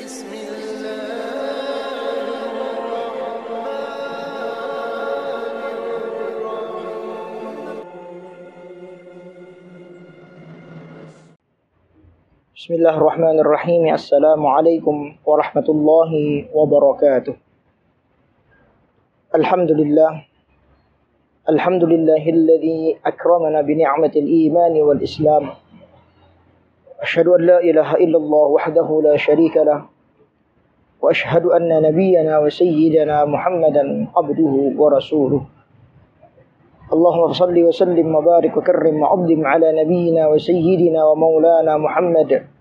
بسم الله Bismillahirrahmanirrahim. Assalamualaikum warahmatullahi wabarakatuh. Alhamdulillah. Alhamdulillahilladzi akramana bi ni'matil iman wal islam. Asyhadu an la ilaha illallah wahdahu la syarika lah. Wa asyhadu anna nabiyyana wa sayyidana Muhammadan abduhu wa rasuluh. Allahumma shalli wa sallim wa barik wa karrim wa 'azzim ala nabiyyina wa sayyidina wa maulana Muhammad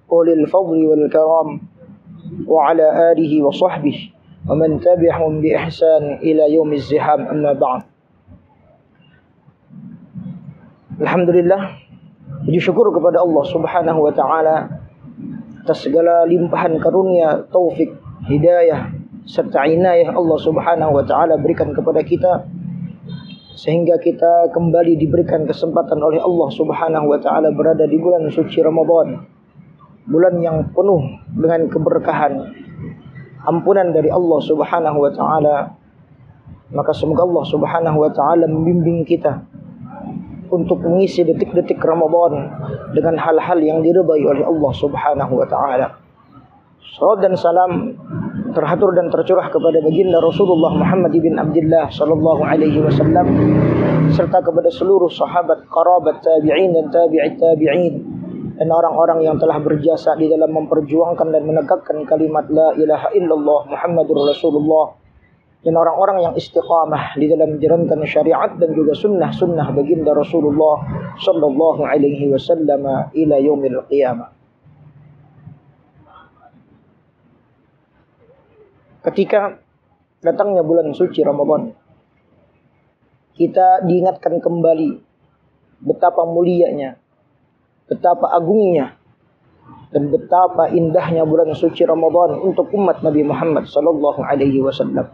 ulil fadli wal karam wa ala alihi wa sahbihi wa man tabi'ahum bi ihsan ila yaumiz ziham, amma ba'd. Alhamdulillah, puji syukur kepada Allah Subhanahu wa taala atas segala limpahan karunia, taufik, hidayah serta inayah Allah Subhanahu wa taala berikan kepada kita, sehingga kita kembali diberikan kesempatan oleh Allah Subhanahu wa taala berada di bulan suci Ramadan, bulan yang penuh dengan keberkahan, ampunan dari Allah Subhanahu wa taala. Maka semoga Allah Subhanahu wa taala membimbing kita untuk mengisi detik-detik Ramadan dengan hal-hal yang diridai oleh Allah Subhanahu wa taala. Salawat dan salam terhatur dan tercurah kepada baginda Rasulullah Muhammad bin Abdullah sallallahu alaihi wasallam, serta kepada seluruh sahabat, kerabat, tabi'in dan tabi'it tabi'in, dan orang-orang yang telah berjasa di dalam memperjuangkan dan menegakkan kalimat la ilaha illallah Muhammadur Rasulullah, dan orang-orang yang istiqamah di dalam menjalankan syariat dan juga sunnah-sunnah baginda Rasulullah sallallahu alaihi wasallam ila yaumil qiyamah. Ketika datangnya bulan suci Ramadan, kita diingatkan kembali betapa mulianya, betapa agungnya, dan betapa indahnya bulan suci Ramadan untuk umat Nabi Muhammad sallallahu alaihi wasallam.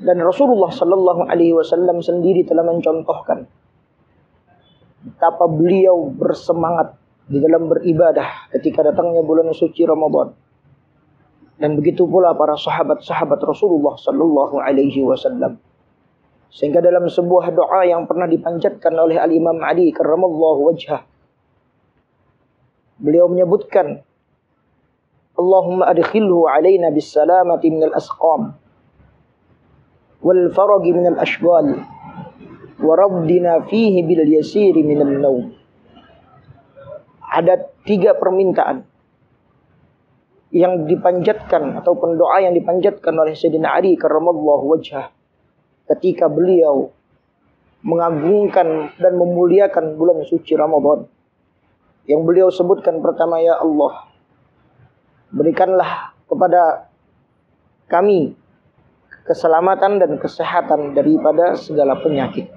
Dan Rasulullah sallallahu alaihi wasallam sendiri telah mencontohkan betapa beliau bersemangat di dalam beribadah ketika datangnya bulan suci Ramadan. Dan begitu pula para sahabat-sahabat Rasulullah sallallahu alaihi wasallam. Sehingga dalam sebuah doa yang pernah dipanjatkan oleh Al-Imam Ali karramallahu wajhah, beliau menyebutkan, Allahumma adkhilhu alaina bis salamati minal asqam wal faragi minal ashghal wa raddina fihi bil yasiri minal naum. Ada 3 permintaan yang dipanjatkan ataupun doa yang dipanjatkan oleh Sayyidina Ali karramallahu wajhah ketika beliau mengagungkan dan memuliakan bulan suci Ramadan. Yang beliau sebutkan pertama, ya Allah, berikanlah kepada kami keselamatan dan kesehatan daripada segala penyakit,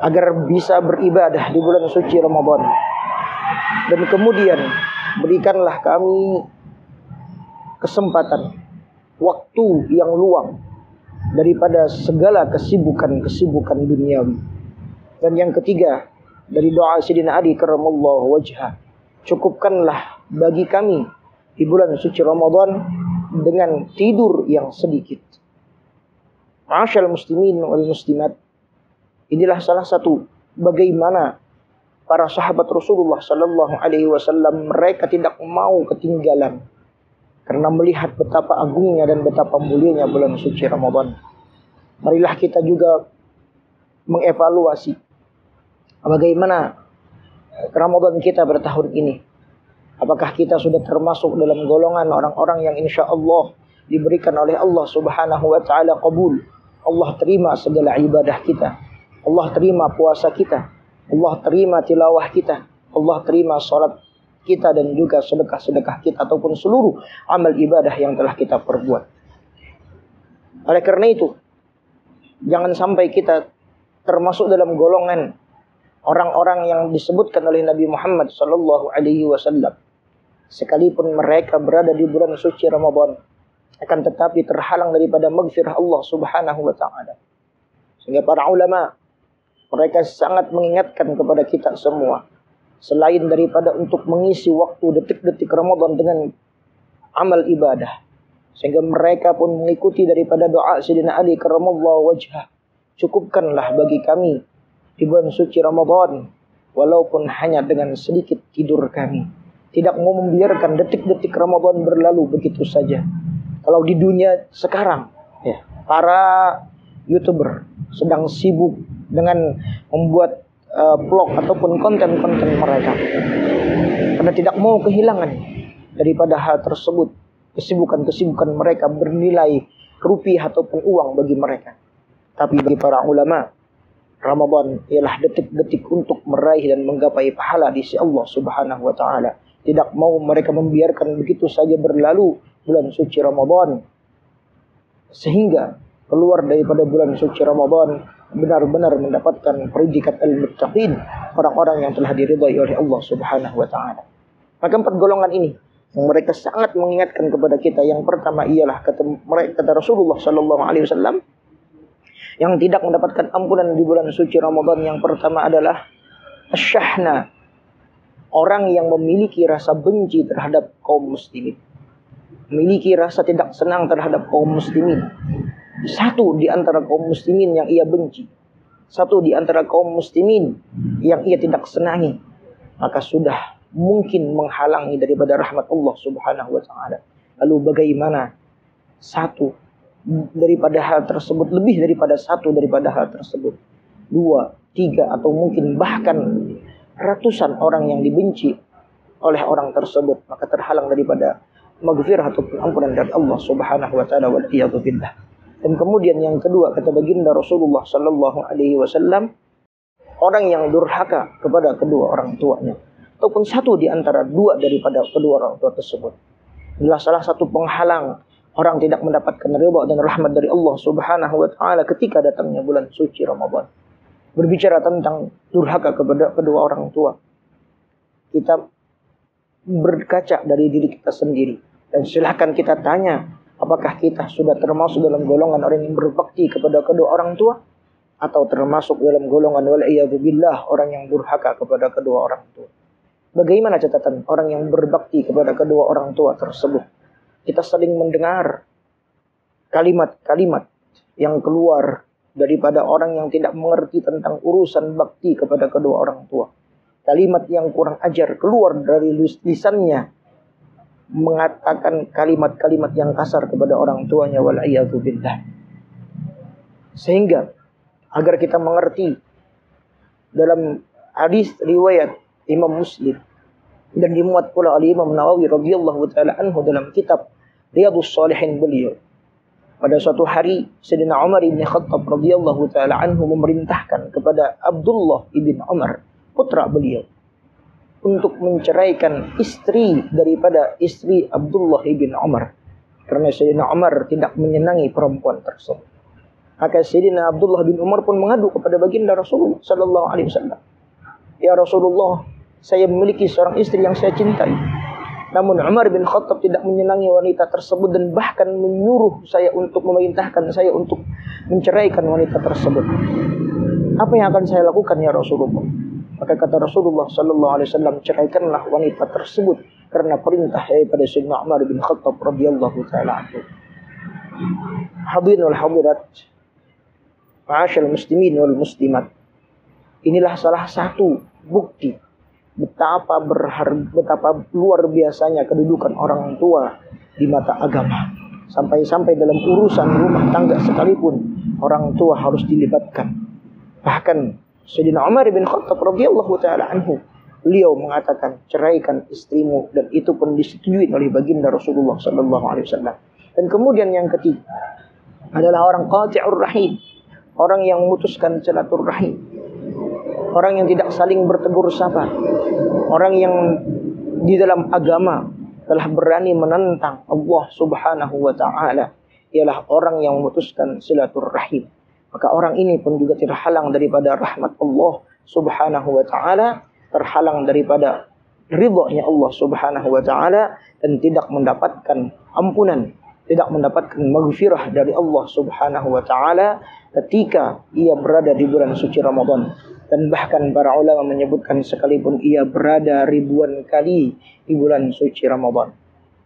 agar bisa beribadah di bulan suci Ramadan. Dan kemudian berikanlah kami kesempatan, waktu yang luang daripada segala kesibukan-kesibukan duniawi. Dan yang ketiga, dari doa Sayyidina Ali karramallahu wajhah, cukupkanlah bagi kami di bulan suci Ramadan dengan tidur yang sedikit. Ma'asyal muslimin wal muslimat, inilah salah satu bagaimana para sahabat Rasulullah sallallahu alaihi wasallam mereka tidak mau ketinggalan karena melihat betapa agungnya dan betapa mulianya bulan suci Ramadan. Marilah kita juga mengevaluasi bagaimana Ramadan kita pada tahun ini. Apakah kita sudah termasuk dalam golongan orang-orang yang insya Allah diberikan oleh Allah Subhanahu wa taala qabul. Allah terima segala ibadah kita. Allah terima puasa kita. Allah terima tilawah kita. Allah terima salat kita dan juga sedekah-sedekah kita ataupun seluruh amal ibadah yang telah kita perbuat. Oleh karena itu, jangan sampai kita termasuk dalam golongan orang-orang yang disebutkan oleh Nabi Muhammad sallallahu alaihi wasallam, sekalipun mereka berada di bulan suci Ramadan, akan tetapi terhalang daripada maghfirah Allah Subhanahu wa taala. Sehingga para ulama mereka sangat mengingatkan kepada kita semua, selain daripada untuk mengisi waktu detik-detik Ramadan dengan amal ibadah. Sehingga mereka pun mengikuti daripada doa Sayyidina Ali karramallahu wajhah. Cukupkanlah bagi kami di bulan suci Ramadan, walaupun hanya dengan sedikit tidur kami. Tidak mau membiarkan detik-detik Ramadan berlalu begitu saja. Kalau di dunia sekarang, ya, para YouTuber sedang sibuk dengan membuat vlog ataupun konten-konten mereka, karena tidak mau kehilangan daripada hal tersebut. Kesibukan-kesibukan mereka bernilai rupiah ataupun uang bagi mereka. Tapi bagi para ulama, Ramadan ialah detik-detik untuk meraih dan menggapai pahala di sisi Allah Subhanahu wa taala. Tidak mau mereka membiarkan begitu saja berlalu bulan suci Ramadan, sehingga keluar daripada bulan suci Ramadan benar-benar mendapatkan predikat al-muttaqin, orang-orang yang telah diridhai oleh Allah Subhanahu wa taala. Maka 4 golongan ini yang mereka sangat mengingatkan kepada kita. Yang pertama ialah kata Rasulullah sallallahu alaihi wasallam, yang tidak mendapatkan ampunan di bulan suci Ramadan, yang pertama adalah asyahna, orang yang memiliki rasa benci terhadap kaum muslimin, memiliki rasa tidak senang terhadap kaum muslimin. Satu di antara kaum muslimin yang ia benci, satu di antara kaum muslimin yang ia tidak senangi, maka sudah mungkin menghalangi daripada rahmat Allah Subhanahu wa taala. Lalu bagaimana satu daripada hal tersebut, lebih daripada satu daripada hal tersebut, 2, 3 atau mungkin bahkan ratusan orang yang dibenci oleh orang tersebut, maka terhalang daripada maghfirah ataupun ampunan dari Allah Subhanahu wa taala, wal iyadu billah. Dan kemudian yang kedua, kata baginda Rasulullah sallallahu alaihi wasallam, orang yang durhaka kepada kedua orang tuanya ataupun satu di antara 2 daripada kedua orang tua tersebut, adalah salah satu penghalang orang tidak mendapatkan ridha dan rahmat dari Allah Subhanahu wa taala ketika datangnya bulan suci Ramadan. Berbicara tentang durhaka kepada kedua orang tua, kita berkaca dari diri kita sendiri. Dan silahkan kita tanya, apakah kita sudah termasuk dalam golongan orang yang berbakti kepada kedua orang tua, atau termasuk dalam golongan wal'iyadzubillah, orang yang durhaka kepada kedua orang tua. Bagaimana catatan orang yang berbakti kepada kedua orang tua tersebut? Kita sering mendengar kalimat-kalimat yang keluar daripada orang yang tidak mengerti tentang urusan bakti kepada kedua orang tua. Kalimat yang kurang ajar keluar dari lisannya, mengatakan kalimat-kalimat yang kasar kepada orang tuanya, wal'iyadzubillah. Sehingga agar kita mengerti, dalam hadis riwayat Imam Muslim dan dimuat pula oleh Imam Nawawi radhiyallahu taala anhu dalam kitab Riyadhus Shalihin beliau, pada suatu hari Sayyidina Umar bin Khattab radhiyallahu taala anhu memerintahkan kepada Abdullah ibn Umar, putra beliau, untuk menceraikan istri daripada istri Abdullah ibn Umar, karena Sayyidina Umar tidak menyenangi perempuan tersebut. Maka Sayyidina Abdullah bin Umar pun mengadu kepada baginda Rasulullah sallallahu alaihi wasallam, "Ya Rasulullah, saya memiliki seorang istri yang saya cintai. Namun Umar bin Khattab tidak menyenangi wanita tersebut dan bahkan menyuruh saya untuk memerintahkan saya untuk menceraikan wanita tersebut. Apa yang akan saya lakukan ya Rasulullah?" Maka kata Rasulullah sallallahu alaihi wasallam, "Ceraikanlah wanita tersebut karena perintah daripada Sayyidina Umar bin Khattab radhiyallahu taala anhu." Hadirin wal hadirat, ma'asyiral muslimin wal muslimat. Inilah salah satu bukti betapa luar biasanya kedudukan orang tua di mata agama. Sampai-sampai dalam urusan rumah tangga sekalipun orang tua harus dilibatkan. Bahkan Sayyidina Umar bin Khattab radhiyallahu taala anhu, beliau mengatakan, "Ceraikan istrimu," dan itu pun disetujui oleh baginda Rasulullah sallallahu alaihi wasallam. Dan kemudian yang ketiga adalah orang qati'ur rahim, orang yang memutuskan silaturahim, orang yang tidak saling bertegur sapa, orang yang di dalam agama telah berani menentang Allah Subhanahu wa taala, ialah orang yang memutuskan silaturahim. Maka orang ini pun juga terhalang daripada rahmat Allah Subhanahu wa taala, terhalang daripada ridha-Nya Allah Subhanahu wa taala, dan tidak mendapatkan ampunan, tidak mendapatkan maghfirah dari Allah Subhanahu wa taala ketika ia berada di bulan suci Ramadan. Dan bahkan para ulama menyebutkan sekalipun ia berada ribuan kali di bulan suci Ramadan.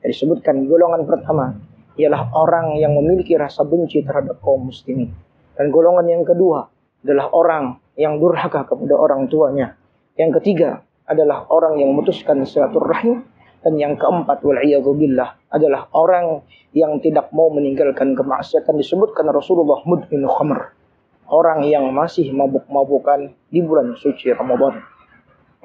Disebutkan golongan pertama ialah orang yang memiliki rasa benci terhadap kaum muslimin. Dan golongan yang kedua adalah orang yang durhaka kepada orang tuanya. Yang ketiga adalah orang yang memutuskan silaturahim. Dan yang keempat wal'iyadzubillah adalah orang yang tidak mau meninggalkan kemaksiatan. Disebutkan Rasulullah mudminu khamr, orang yang masih mabuk-mabukan di bulan suci Ramadan.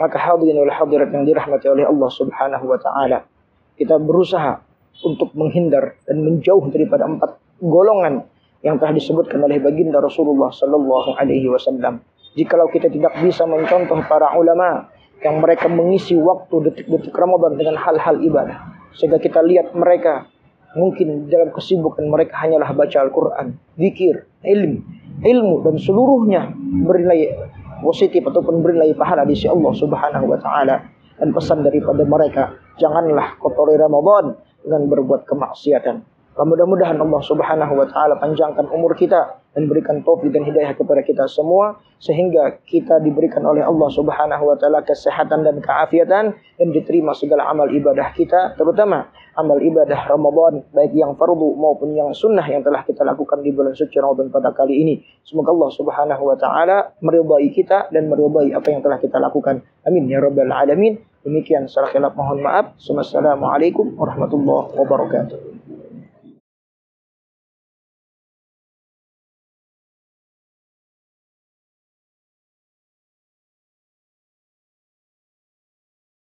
Maka hadirin wal hadirat yang dirahmati oleh Allah Subhanahu wa taala, kita berusaha untuk menghindar dan menjauh daripada 4 golongan yang telah disebutkan oleh baginda Rasulullah sallallahu alaihi wasallam. Jikalau kita tidak bisa mencontoh para ulama yang mereka mengisi waktu detik-detik Ramadan dengan hal-hal ibadah, sehingga kita lihat mereka mungkin dalam kesibukan mereka hanyalah baca Al-Quran, zikir, ilmu dan seluruhnya bernilai positif ataupun bernilai pahala di sisi Allah Subhanahu wa taala. Dan pesan daripada mereka, janganlah kotori Ramadan dengan berbuat kemaksiatan. Mudah-mudahan Allah Subhanahu wa taala panjangkan umur kita dan berikan taufik dan hidayah kepada kita semua, sehingga kita diberikan oleh Allah Subhanahu wa taala kesehatan dan keafiatan, dan diterima segala amal ibadah kita, terutama amal ibadah Ramadan, baik yang fardu maupun yang sunnah yang telah kita lakukan di bulan suci Ramadan pada kali ini. Semoga Allah Subhanahu wa taala meridai kita dan meridai apa yang telah kita lakukan. Amin ya rabbal alamin. Demikian, salah khilaf mohon maaf. Wassalamualaikum warahmatullahi wabarakatuh.